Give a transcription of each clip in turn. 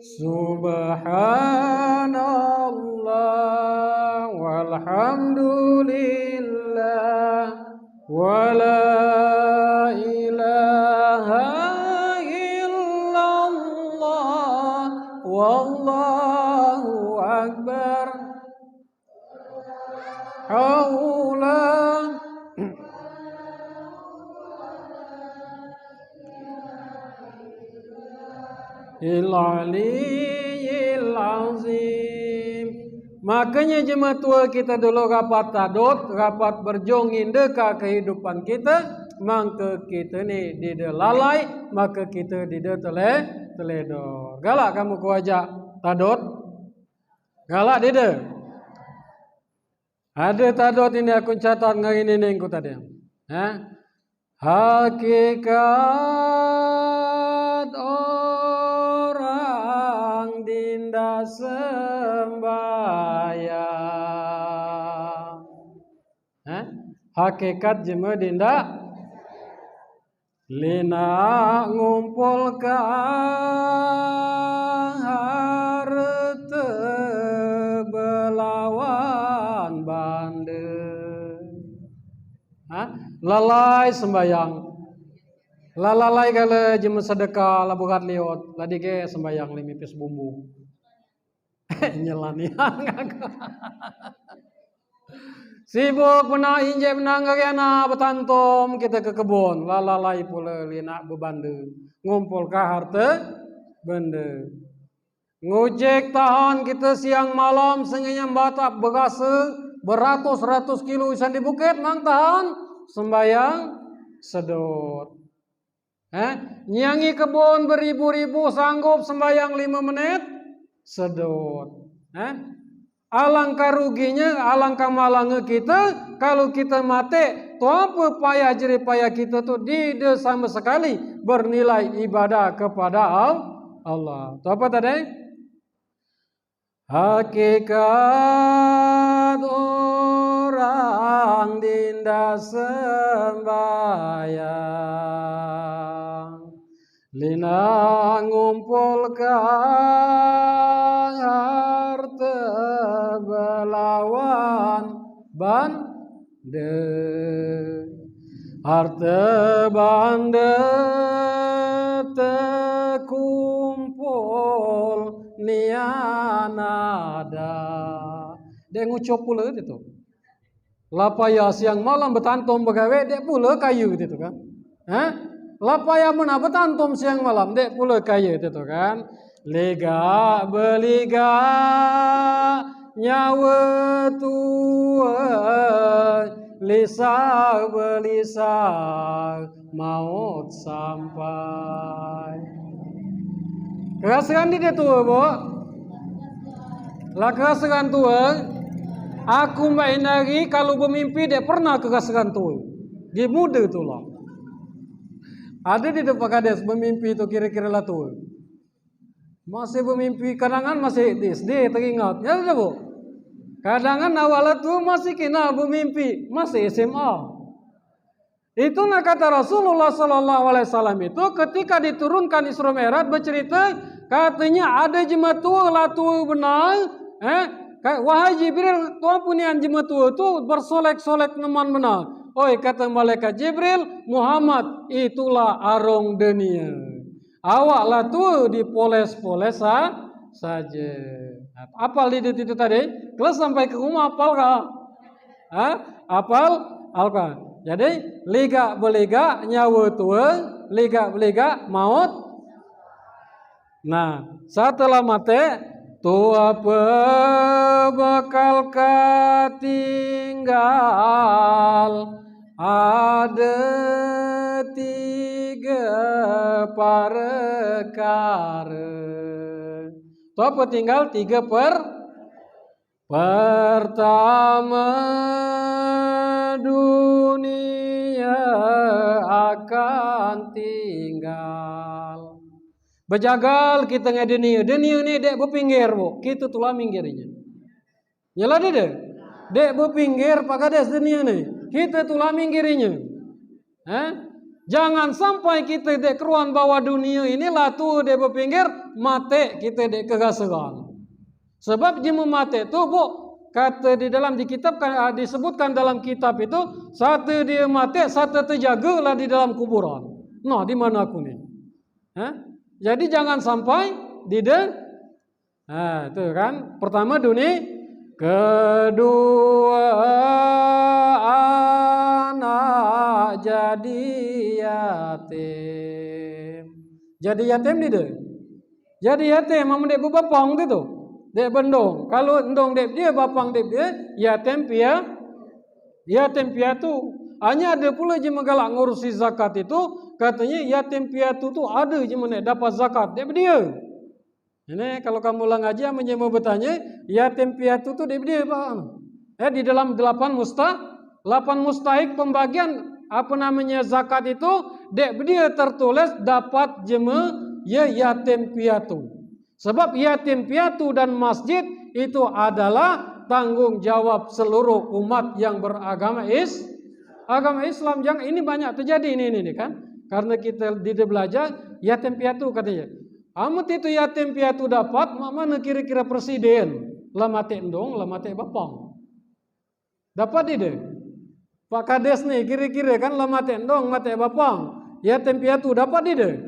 Subhanallah walhamdulillah wala ilaha illallah wallahu akbar. Haula il-aliyil azim. Makanya jemaah tua kita dulu rapat tadot, rapat berjongin deka kehidupan kita, maka kita ni tidak lalai, maka kita tidak teledor. Galak kamu kuajak tadot? Galak tidak? Ada tadot ini aku catat ngari ini aku tadi. Hakikat orang dinda sembahyang. Hakikat jema dinda lina ngumpulkan harta belawan bandel. Lalai sembayang. Lalai kalau jema sedekah labuhat liot, ladi ke sembayang limipis bumbu. Nyelanian. Sibuk pernah injek menang kagana betantom kita ke kebun, lalai pula lina bebande. Ngumpul ke harta benda. Ngojek tahan kita siang malam sengenya batap berasa beratus-ratus kilo isan di bukit nang tahan sembayang sedot. Nyangi kebun beribu-ribu sanggup sembayang 5 menit sedot. Alangkah ruginya, alangkah malangnya kita kalau kita mati, tu apa payah jerih payah kita tu tidak sama sekali bernilai ibadah kepada Allah. Tu apa tadi? Hakikat orang dinda sembahyang lina ngumpulkan harta belawan bandel. Harta bandel terkumpul nian ada. Dia ngucap pula itu. Lapaya siang malam betantom begawe dek pula kayu itu kan. Lapaya mana betantom siang malam dek pula kayu itu kan. Lega beliga nyawa tua lisah belisah maut sampai. Kerasakan dia tua bo. Lah kerasakan tua. Aku main lagi kalau bermimpi dia pernah kerasakan tua. Dia muda tu lah. Ada di depan kades bermimpi tu kira-kira lah tua. Masih bermimpi kadangan masih SD teringat. Ya sudah bu. Kadangan awal tu masih kena bermimpi masih SMA. Itu nak kata Rasulullah Sallallahu Alaihi Wasallam itu ketika diturunkan Isra Mi'raj bercerita katanya ada jemaah tua lah tua benar. Wahai Jibril, tuan punian jemaah tua tu bersolek-solek neman benar. Oi kata malaikat Jibril, Muhammad itulah arong dunia. Awaklah tu dipoles-poles saja. Apal itu tadi? Kelas sampai ke rumah apal kah? Apal? Jadi liga beliga nyawa tua, liga beliga maut. Nah, setelah mati tu apa bakal ketinggal? Ada 3 perkara. Tu apa tinggal 3 pertama dunia akan tinggal. Berjagal kita nge dunia ni dek berpinggir bu, kita tulah minggirnya. Nyala dek berpinggir pakades dunia ni, kita tulah minggirnya. Jangan sampai kita dek keruan bawa dunia inilah tu dia berpinggir mate kita dek kegasegan. Sebab jemu mate tu bu kata di dalam dikitabkan disebutkan dalam kitab itu satu dia mate satu terjaga lah di dalam kuburan. Nah di mana aku ni? Jadi jangan sampai di itu kan pertama dunia, kedua anak jadi yatim. Jadi yatim ni dia. Jadi yatim mamu dek bapang tu tu. Dek bendong. Kalau endong dek dia bapang dek dia yatim piatu. Hanya ada pula je megalak ngurusi zakat itu katanya yatim piatu tu ada je mana dapat zakat dek dia. Ini kalau kamu ulang aja menjadi bertanya yatim piatu tu dek dia Pak. Di dalam 8 mustahik pembagian apa namanya zakat itu dek dia tertulis dapat jema ya yatim piatu. Sebab yatim piatu dan masjid itu adalah tanggung jawab seluruh umat yang beragama agama Islam. Jangan ini banyak terjadi ini kan. Karena kita belajar yatim piatu katanya. Amat itu yatim piatu dapat mana kira-kira presiden lah mati endong lah mati bapang. Dapat ide. Pak Kades nih kira-kira kan lah mati endong mati bapang. Yatim piatu dapat ide.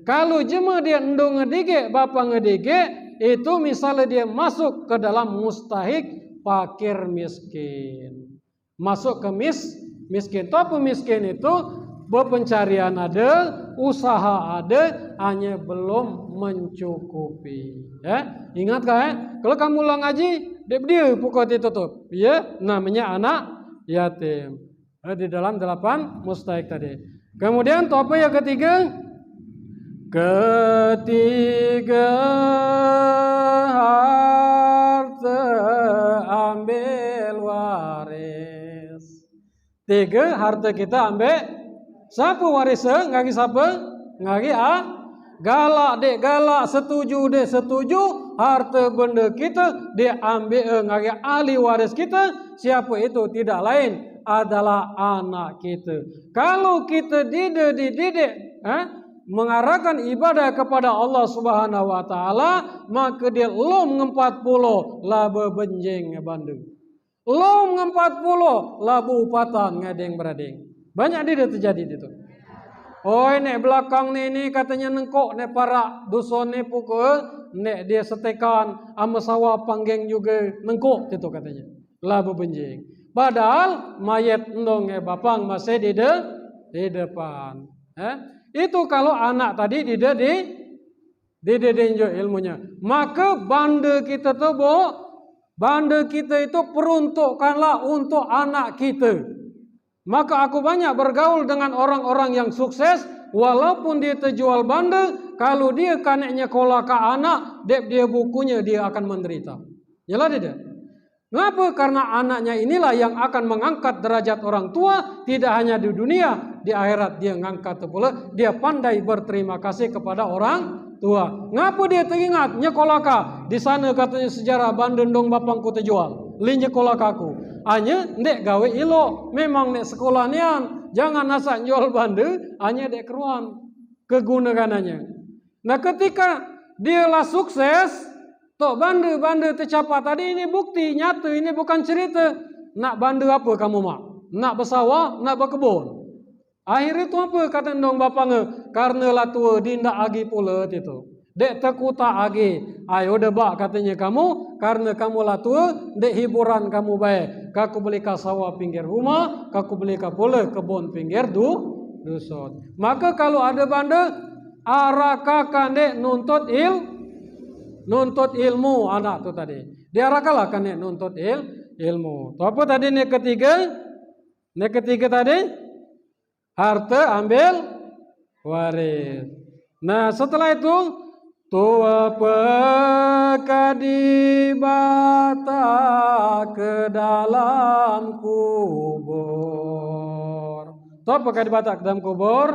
Kalau jema dia endong ngedege bapang ngedege itu misalnya dia masuk ke dalam mustahik fakir miskin. Masuk ke miskin. Tapi miskin itu berpencarian ada, usaha ada, hanya belum mencukupi. Ya, ingat kan? Kalau kamu ulang ngaji, dia pukul ditutup. Ya, namanya anak yatim. Di dalam 8 mustahik tadi. Kemudian apa yang ketiga? Ketiga harta ambil waris. 3 harta kita ambil. Siapa warisnya? Ngagi siapa? Ngagi galak dek galak, setuju dek setuju. Harta benda kita dia ambil ngagi ahli waris kita. Siapa itu? Tidak lain adalah anak kita. Kalau kita dididik mengarahkan ibadah kepada Allah Subhanahu wa taala, maka dia lom 40 laba benjing bandu. Lom 40 labu upatan ngadeng berading. Banyak dia terjadi itu. Oh nek belakang ni katanya nengkok nek para dusun ni pukul nek dia setekan ama sawah panggeng juga nengkok itu katanya. Labu benjing. Padahal mayat endong bapang masih di depan. Itu kalau anak tadi didenjo ilmunya. Maka banda kita tu banda kita itu peruntukkanlah untuk anak kita. Maka aku banyak bergaul dengan orang-orang yang sukses, walaupun dia terjual banda, kalau dia kaneknya kolaka anak, dia bukunya dia akan menderita. Yalah tidak? Kenapa? Karena anaknya inilah yang akan mengangkat derajat orang tua, tidak hanya di dunia, di akhirat dia ngangkat pula, dia pandai berterima kasih kepada orang tua. Ngapa dia teringat nyekolaka? Di sana katanya sejarah bandendong bapangku terjual, li nyekolakaku. Hanya ndek gawe ilo, memang ndek sekolah nian, jangan asal jual bande, hanya dek keruan kegunaannya. Nah ketika dia lah sukses, tok bande tercapai tadi ini bukti nyata, ini bukan cerita. Nak bande apa kamu mak? Nak bersawah, nak berkebun. Akhir itu apa kata ndong bapangnya? Karena lah tua dindak agi pula itu. Dek tekuta agi, ayo debak katanya kamu, karena kamu lah tua, dek hiburan kamu baik. Kaku beli ka sawah pinggir rumah, kaku beli ka pula kebun pinggir dusun. Maka kalau ada banda, arakakan dek nuntut ilmu anak tu tadi. Diarakalah kan dek nuntut ilmu. Tu apa tadi nek ketiga? Nek ketiga tadi harta ambil waris. Nah setelah itu tua pekadibata ke dalam kubur. Tua pekadibata ke dalam kubur.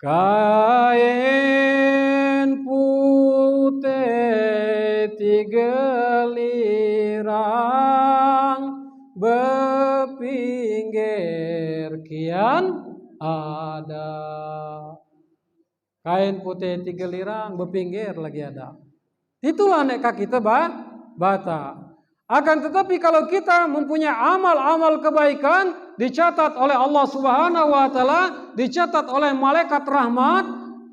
Kain putih 3 lirang bepinggir bagian ada. Kain putih 3 lirang berpinggir lagi ada. Itulah nek kita bata. Akan tetapi kalau kita mempunyai amal-amal kebaikan dicatat oleh Allah Subhanahu wa taala, dicatat oleh malaikat rahmat,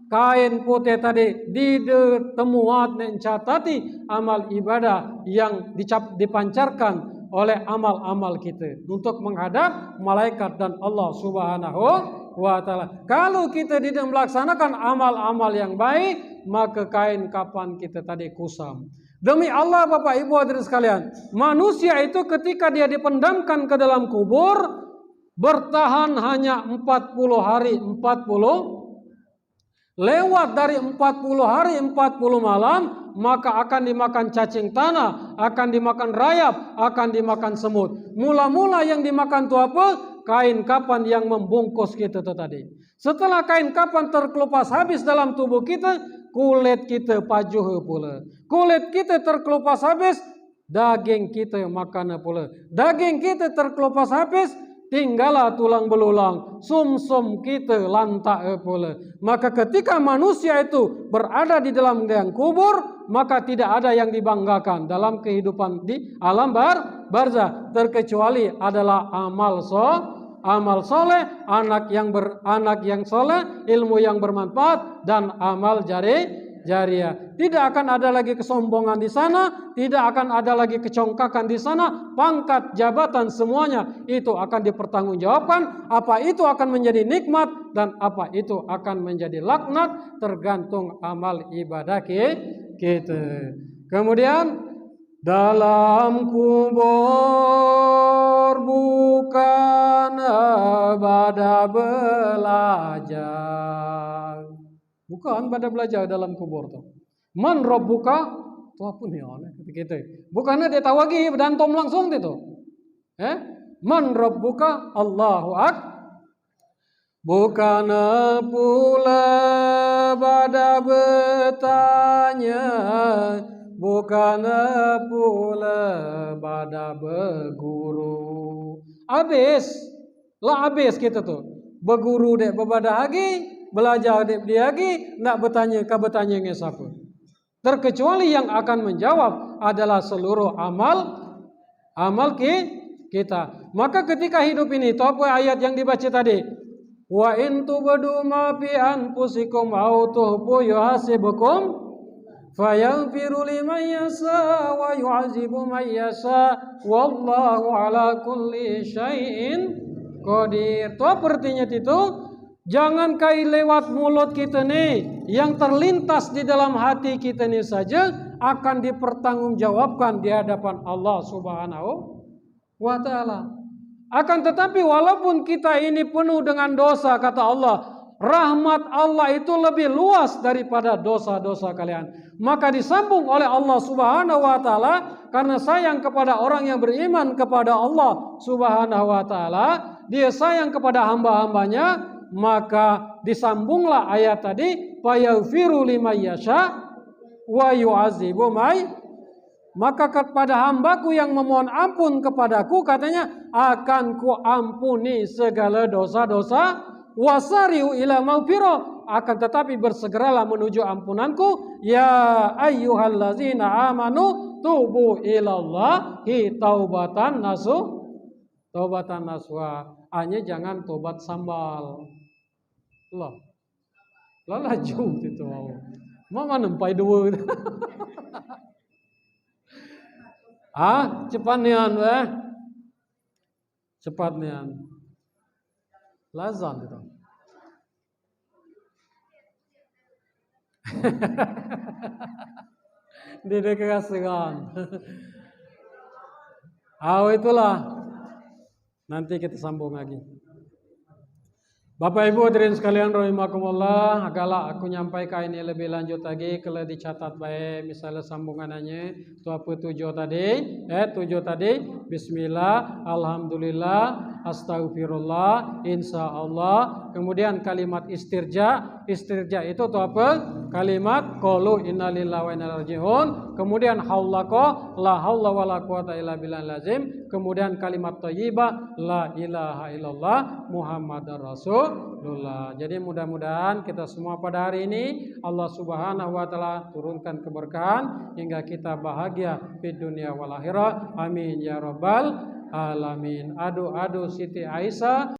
kain putih tadi ditemuat dan catati amal ibadah yang dipancarkan oleh amal-amal kita untuk menghadap malaikat dan Allah Subhanahu wa taala. Kalau kita tidak melaksanakan amal-amal yang baik, maka kain kapan kita tadi kusam. Demi Allah Bapak Ibu hadirin sekalian, manusia itu ketika dia dipendamkan ke dalam kubur bertahan hanya 40 hari 40. Lewat dari 40 hari 40 malam, maka akan dimakan cacing tanah, akan dimakan rayap, akan dimakan semut. Mula-mula yang dimakan itu apa? Kain kapan yang membungkus kita itu tadi. Setelah kain kapan terkelupas habis dalam tubuh kita, kulit kita pajuh pula. Kulit kita terkelupas habis, daging kita makan pula. Daging kita terkelupas habis, tinggallah tulang belulang, sum-sum kita lantak pula. Maka ketika manusia itu berada di dalam liang kubur, maka tidak ada yang dibanggakan dalam kehidupan di alam barzah, terkecuali adalah amal soleh, anak yang soleh, ilmu yang bermanfaat, dan amal jariah. Tidak akan ada lagi kesombongan di sana, tidak akan ada lagi kecongkakan di sana, pangkat, jabatan, semuanya itu akan dipertanggungjawabkan. Apa itu akan menjadi nikmat dan apa itu akan menjadi laknat, tergantung amal ibadah kita. Kemudian dalam kubur bukan pada belajar. Bukan pada belajar dalam kubur tuh. Man rabbuka? Itu apa nih aneh gitu. Bukannya dia tahu lagi dantom langsung itu. Man rabbuka? Allahu akbar. Bukan pula pada bertanya, bukan pula pada berguru. Habis kita tuh. Berguru dek berbada lagi, belajar dek dia lagi, nak bertanya ke siapa? Terkecuali yang akan menjawab adalah seluruh amal kita. Maka ketika hidup ini, itu apa ayat yang dibaca tadi? Wa in tubdu ma fi anfusikum aw tuhbu yuhasibukum fayaghfiru liman yasha wa yu'adzibu man yasha wallahu ala kulli syai'in qadir. Itu apa artinya itu? Jangan kai lewat mulut kita nih, yang terlintas di dalam hati kita nih saja akan dipertanggungjawabkan di hadapan Allah Subhanahu wa taala. Akan tetapi walaupun kita ini penuh dengan dosa, kata Allah, rahmat Allah itu lebih luas daripada dosa-dosa kalian. Maka disambung oleh Allah Subhanahu wa taala, karena sayang kepada orang yang beriman kepada Allah Subhanahu wa taala, dia sayang kepada hamba-hambanya, maka disambunglah ayat tadi, fayaghfiru liman yasha wa yu'adzibu may. Maka kepada hambaku yang memohon ampun kepadaku, katanya, akan ku ampuni segala dosa-dosa, wasari'u ila maghfirah, akan tetapi bersegeralah menuju ampunanku. Ya ayyuhallazina amanu tubu ilallahi taubatan nasuha. Hanya jangan tobat sambal. Lah laju itu. Mama nempai dua. Cepat nian cepat nian. Lazan itu. Didekasikan. Itulah. Nanti kita sambung lagi. Bapak Ibu hadirin sekalian rahimakumullah, agaklah aku nyampaikan ini lebih lanjut lagi, kalau dicatat baik misalnya sambungannya itu apa tujuh tadi, bismillah, alhamdulillah, astagfirullah, insyaallah. Kemudian kalimat istirja itu tuh apa? Kalimat qaulu innalillahi wa inna ilaihi raji'un. Kemudian haulako la haula wala quwata illa billahil azim. kemudian kalimat thayyibah la ilaha illallah Muhammadar Rasulullah. Jadi mudah-mudahan kita semua pada hari ini Allah Subhanahu wa taala turunkan keberkahan hingga kita bahagia di dunia wal akhirah. Amin ya rabbal alamin. Adu Siti Aisyah